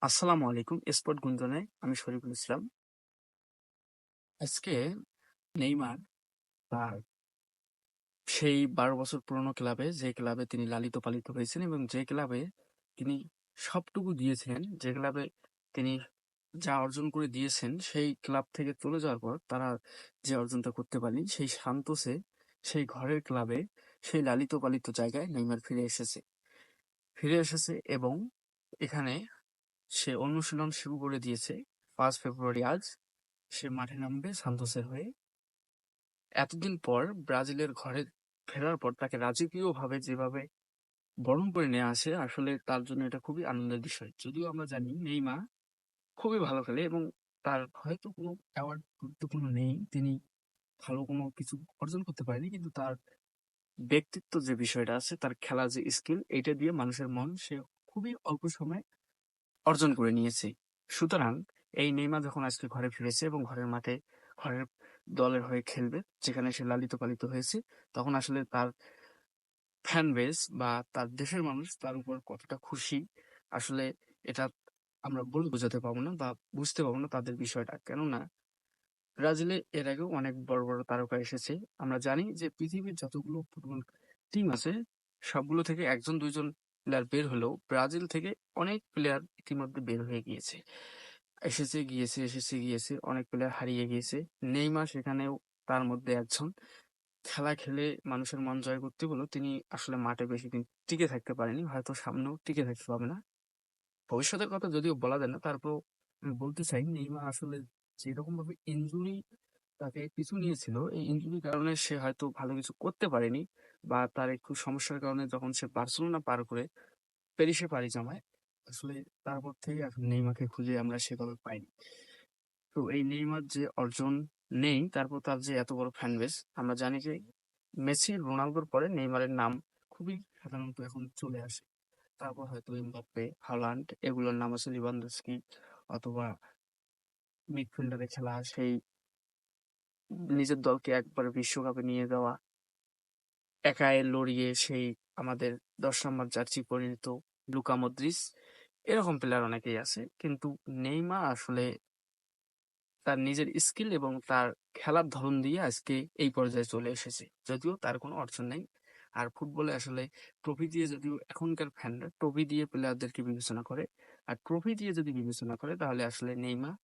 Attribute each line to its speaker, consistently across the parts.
Speaker 1: আসসালামু আলাইকুম। স্পোর্ট গুঞ্জনে আমি শরীফুল ইসলাম। আজকে নেইমার তার সেই ১২ বছর পুরনো ক্লাবে, যে ক্লাবে তিনি লালিত পালিত হয়েছেন এবং যে ক্লাবে তিনি সবটুকু দিয়েছেন, যে ক্লাবে তিনি যা অর্জন করে দিয়েছেন, সেই ক্লাব থেকে চলে যাওয়ার পর তারা যে অর্জনটা করতে পারেনি, সেই সান্তোসে, সেই ঘরের ক্লাবে, সেই লালিত পালিত জায়গায় নেইমার ফিরে এসেছে এবং এখানে সে অনুশীলন শুরু করে দিয়েছে। ৫ ফেব্রুয়ারি আজ সে মাঠে নামবে সান্তোসের হয়ে। এতদিন পর ব্রাজিলের ঘরে ফেরার পর তাকে রাজকীয়ভাবে যেভাবে বরণ করে নেওয়া আসে, আসলে তার জন্য এটা খুবই আনন্দের বিষয়। যদিও আমরা জানি নেইমার খুবই ভালো খেলে এবং তার হয়তো কোনো অ্যাওয়ার্ড গুরুত্বপূর্ণ নেই, তিনি ভালো কোনো কিছু অর্জন করতে পারেনি, কিন্তু তার ব্যক্তিত্ব যে বিষয়টা আছে, তার খেলা যে স্কিল, এইটা দিয়ে মানুষের মন সে খুবই অল্প সময়ে অর্জন করে নিয়েছে। সুতরাং এই নেইমার যখন আজকে ঘরে ফিরেছে এবং ঘরের মাঠে ঘরের দলের হয়ে খেলবে, যেখানে সে লালিত পালিত হয়েছে, তখন আসলে তার ফ্যান বেস বা তার দেশের মানুষ তার উপর কতটা খুশি, আসলে এটা আমরা বলে বোঝাতে পারবো না বা বুঝতে পারবো না তাদের বিষয়টা। কেননা ব্রাজিলে এর আগেও অনেক বড় বড় তারকা এসেছে। আমরা জানি যে পৃথিবীর যতগুলো ফুটবল টিম আছে, সবগুলো থেকে একজন দুইজন প্লেয়ার বের হলেও ব্রাজিল থেকে অনেক প্লেয়ার ইতিমধ্যে বের হয়ে গিয়েছে। এসেছে গিয়েছে, অনেক প্লেয়ার হারিয়ে গিয়েছে। নেইমার সেখানেও তার মধ্যে একজন। খেলা খেলে মানুষের মন জয় করতে হলেও তিনি আসলে মাঠে বেশি দিন টিকে থাকতে পারেনি, হয়তো সামনেও টিকে থাকতে পারবে না। ভবিষ্যতের কথা যদিও বলা যায় না, তারপরেও আমি বলতে চাই নেইমার আসলে যেরকম ভাবে ইনজুরি তাকে পিছু নিয়েছিল, এই ইনজুরির কারণে সে হয়তো ভালো কিছু করতে পারেনি, বা তার একটু সমস্যার কারণে যখন সে বার্সেলোনা পার করে প্যারিসে পাড়ি জমায়, আসলে তারপর থেকে আসলে নেইমারকে খুঁজে আমরা সেভাবে পাইনি। তো এই নেইমার যে অর্জন নেই, তারপর তার যে এত বড় ফ্যান বেস, আমরা জানি যে মেসি রোনালদোর পরে নেইমারের নাম খুবই সাধারণত এখন চলে আসে। তারপর হয়তো এমবাপ্পে, হালান্ড, এগুলোর নাম আছে, লিভানডস্কি, অথবা মিডফিল্ডারে খেলা, সেই নিজের দলকে একবার বিশ্বকাপে নিয়ে যাওয়া, একাই লড়িয়ে সেই আমাদের ১০ নম্বর জার্সি পরিণত লুকা মদ্রিচ, এরকম প্লেয়ার অনেকেই আছে। কিন্তু নেইমার আসলে তার নিজের স্কিল এবং তার খেলার ধরন দিয়ে আজকে এই পর্যায়ে চলে এসেছে, যদিও তার কোনো অর্জন নেই। আর ফুটবলে আসলে ট্রফি দিয়ে, যদিও এখনকার ফ্যানরা ট্রফি দিয়ে প্লেয়ারদেরকে বিবেচনা করে, আর ট্রফি দিয়ে যদি বিবেচনা করে তাহলে আসলে নেইমার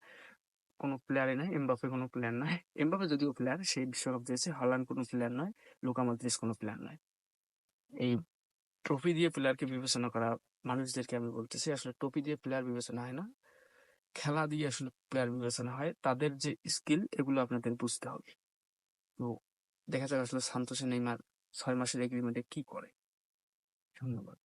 Speaker 1: কোনো প্লেয়ারই নয়, এমবাপ্পে কোনো প্লেয়ার নয়। এমবাপ্পে যদিও প্লেয়ার, সেই বিশ্বকাপ দিয়েছে, হল্যান্ড কোনো প্লেয়ার নয়, লুকা মদ্রিচ কোনো প্লেয়ার নয়। এই ট্রফি দিয়ে প্লেয়ারকে বিবেচনা করা মানুষদেরকে আমি বলতেছি, আসলে ট্রফি দিয়ে প্লেয়ার বিবেচনা হয় না, খেলা দিয়ে আসলে প্লেয়ার বিবেচনা হয়। তাদের যে স্কিল, এগুলো আপনাদের বুঝতে হবে। তো দেখা যাক আসলে সান্তোসে নেইমার ৬ মাসের এগ্রিমেন্টে কি করে। ধন্যবাদ।